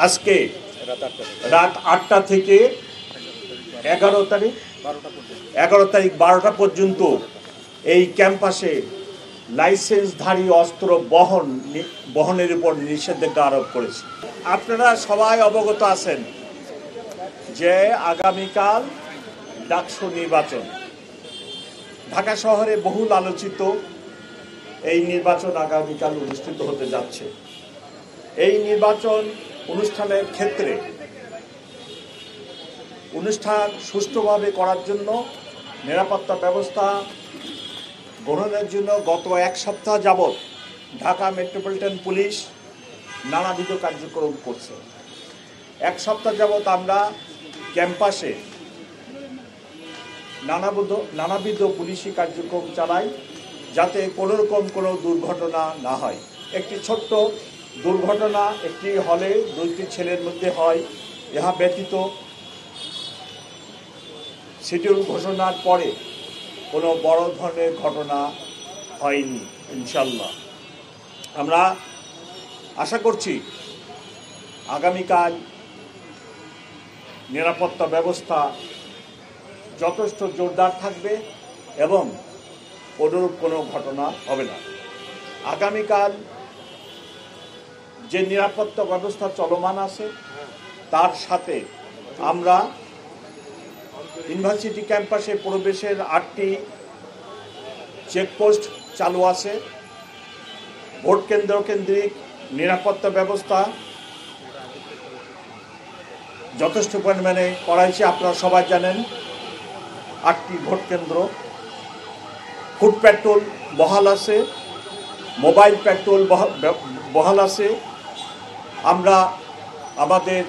আজকে রাত 8টা থেকে 11 তারিখ 12টা পর্যন্ত এই ক্যাম্পাসে লাইসেন্সধারী অস্ত্র বহনের উপর নিষেধাজ্ঞা আরোপ করেছে। আপনারা সবাই অবগত আছেন যে আগামীকাল ডাকসু নির্বাচন, ঢাকা শহরে বহুল আলোচিত এই নির্বাচন আগামীকাল অনুষ্ঠিত হতে যাচ্ছে। এই নির্বাচন অনুষ্ঠানের ক্ষেত্রে অনুষ্ঠান সুষ্ঠুভাবে করার জন্য নিরাপত্তা ব্যবস্থা গ্রহণের জন্য গত এক সপ্তাহ যাবৎ ঢাকা মেট্রোপলিটন পুলিশ নানাবিধ কার্যক্রম করছে। এক সপ্তাহ যাবৎ আমরা ক্যাম্পাসে নানাবিধ পুলিশি কার্যক্রম চালাই যাতে কোনোরকম কোনো দুর্ঘটনা না হয়। একটি ছোট্ট দুর্ঘটনা একটি হলে 2টি ছেলের মধ্যে হয়, ইহা ব্যতীত শিডিউল ঘোষণার পরে কোনো বড় ধরনের ঘটনা হয়নি। ইনশাল্লাহ আমরা আশা করছি আগামীকাল নিরাপত্তা ব্যবস্থা যথেষ্ট জোরদার থাকবে এবং অনুরূপ কোনো ঘটনা হবে না। আগামীকাল যে নিরাপত্তা ব্যবস্থা চলমান আছে তার সাথে আমরা ইউনিভার্সিটি ক্যাম্পাসে প্রবেশের 8টি চেকপোস্ট চালু আছে। ভোট কেন্দ্রিক নিরাপত্তা ব্যবস্থা যথেষ্ট পরিমাণে করা হয়েছে। আপনারা সবাই জানেন 8টি ভোট কেন্দ্র। ফুট পেট্রোল বহাল আছে, মোবাইল পেট্রোল বহাল আছে। আমরা আমাদের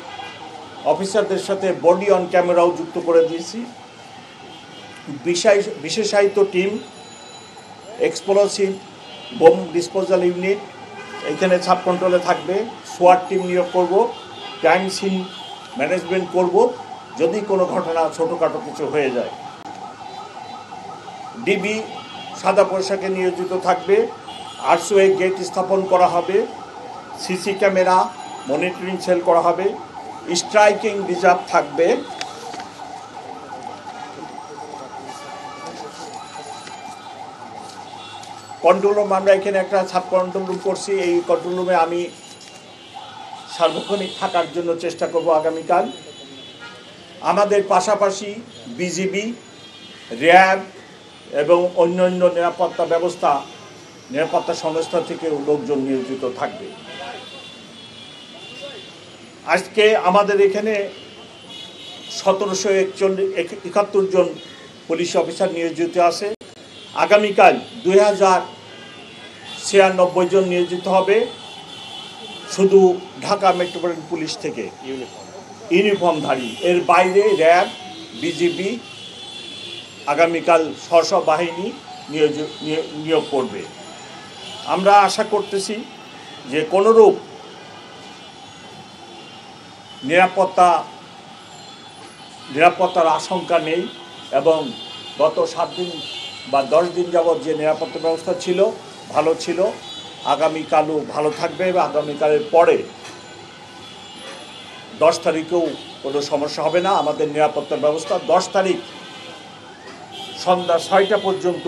অফিসারদের সাথে বডি অন ক্যামেরাও যুক্ত করে দিয়েছি। বিশেষায়িত team, explosive bomb disposal unit এখানে সাব কন্ট্রোলে থাকবে। সোয়াট টিম নিয়োগ করব, ক্রাইম সিন ম্যানেজমেন্ট করব যদি কোনো ঘটনা ছোটোখাটো কিছু হয়ে যায়। ডিবি সাদা পোশাকে নিয়োজিত থাকবে। আরসওয়ে গেট স্থাপন করা হবে। সিসি ক্যামেরা মনিটরিং সেল করা হবে। স্ট্রাইকিং রিজার্ভ থাকবে। কন্ট্রোল রুম আমরা এখানে একটা সাব কন্ট্রোল রুম করছি। এই কন্ট্রোল রুমে আমি সার্বক্ষণিক থাকার জন্য চেষ্টা করব আগামীকাল। আমাদের পাশাপাশি বিজিবি, র্যাব এবং অন্যান্য নিরাপত্তা সংস্থা থেকে লোকজন নিয়োজিত থাকবে। আজকে আমাদের এখানে 1771 জন পুলিশ অফিসার নিয়োজিত আছে। আগামীকাল 2096 জন নিয়োজিত হবে শুধু ঢাকা মেট্রোপলিটন পুলিশ থেকে ইউনিফর্মধারী। এর বাইরে র্যাব, বিজিবি আগামীকাল স্ব বাহিনী নিয়োগ করবে। আমরা আশা করতেছি যে কোনোরূপ নিরাপত্তার আশঙ্কা নেই এবং গত 7 দিন বা 10 দিন যাবৎ যে নিরাপত্তা ব্যবস্থা ছিল ভালো ছিল। আগামীকালও ভালো থাকবে এবং আগামীকালের পরে 10 তারিখেও কোনো সমস্যা হবে না। আমাদের নিরাপত্তা ব্যবস্থা 10 তারিখ সন্ধ্যা 6টা পর্যন্ত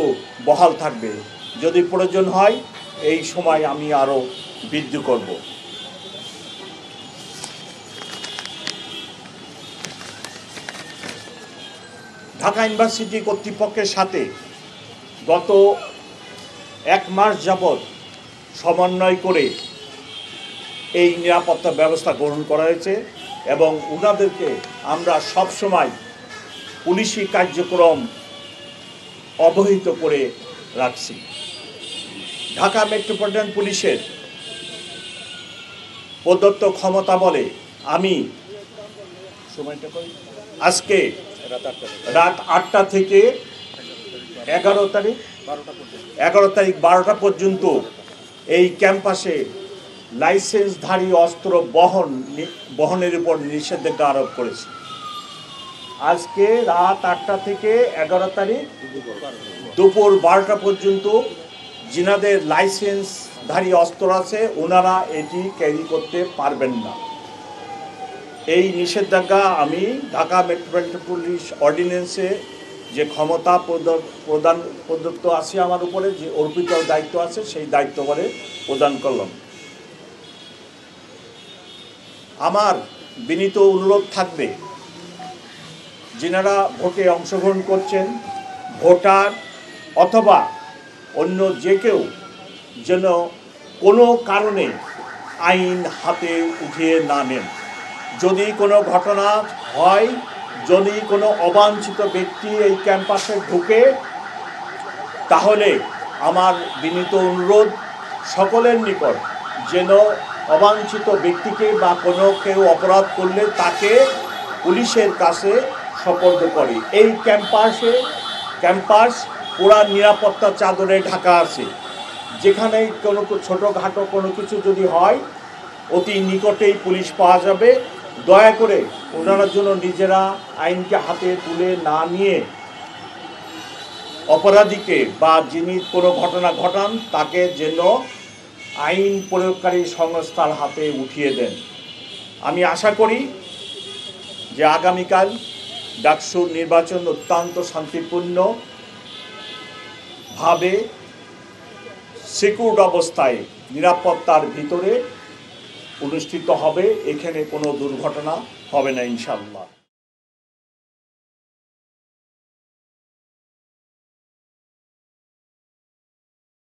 বহাল থাকবে। যদি প্রয়োজন হয় এই সময় আমি আরও বৃদ্ধি করব। ঢাকা ইউনিভার্সিটি কর্তৃপক্ষের সাথে গত 1 মাস যাবৎ সমন্বয় করে এই নিরাপত্তা ব্যবস্থা গ্রহণ করা হয়েছে এবং ওনাদেরকে আমরা সবসময় পুলিশি কার্যক্রম অবহিত করে রাখছি। ঢাকা মেট্রোপলিটন পুলিশের প্রদত্ত ক্ষমতা বলে আমি আজকে রাত 8টা থেকে 11 তারিখ 12টা পর্যন্ত এই ক্যাম্পাসে লাইসেন্সধারী অস্ত্র বহনের উপর নিষেধাজ্ঞা আরোপ করেছি। আজকে রাত 8টা থেকে 11 তারিখ দুপুর 12টা পর্যন্ত जिनाদের লাইসেন্সধারী অস্ত্র আছে ওনারা এটি ক্যারি করতে পারবেন না। এই নিষেধাজ্ঞা আমি ঢাকা মেট্রোপলিটন পুলিশ অর্ডিন্যান্সে যে ক্ষমতা প্রদত্ত আছে আমার উপরে, যে অর্পিত দায়িত্ব আছে, সেই দায়িত্ব করে প্রদান করলাম। আমার বিনীত অনুরোধ থাকবে, যিনারা ভোটে অংশগ্রহণ করছেন, ভোটার অথবা অন্য যে কেউ যেন কোনো কারণে আইন হাতে উঠিয়ে না নেন। যদি কোনো ঘটনা হয়, যদি কোনো অবাঞ্ছিত ব্যক্তি এই ক্যাম্পাসে ঢুকে, তাহলে আমার বিনীত অনুরোধ সকলের নিকট যেন অবাঞ্ছিত ব্যক্তিকে বা কোনো কেউ অপরাধ করলে তাকে পুলিশের কাছে সোপর্দ করে। এই ক্যাম্পাস পুরা নিরাপত্তা চাদরে ঢাকা আছে। যেখানে কোনো ছোটোখাটো কোনো কিছু যদি হয়, অতি নিকটেই পুলিশ পাওয়া যাবে। দয়া করে ওনারা জন্য নিজেরা আইনকে হাতে তুলে না নিয়ে অপরাধীকে বা যিনি কোনো ঘটনা ঘটান তাকে যেন আইন প্রয়োগকারী সংস্থার হাতে উঠিয়ে দেন। আমি আশা করি যে আগামীকাল ডাকসুর নির্বাচন অত্যন্ত শান্তিপূর্ণভাবে সিকিউরড অবস্থায় নিরাপত্তার ভিতরে অনুষ্ঠিত হবে। এখানে কোনো দুর্ঘটনা হবে না ইনশাআল্লাহ।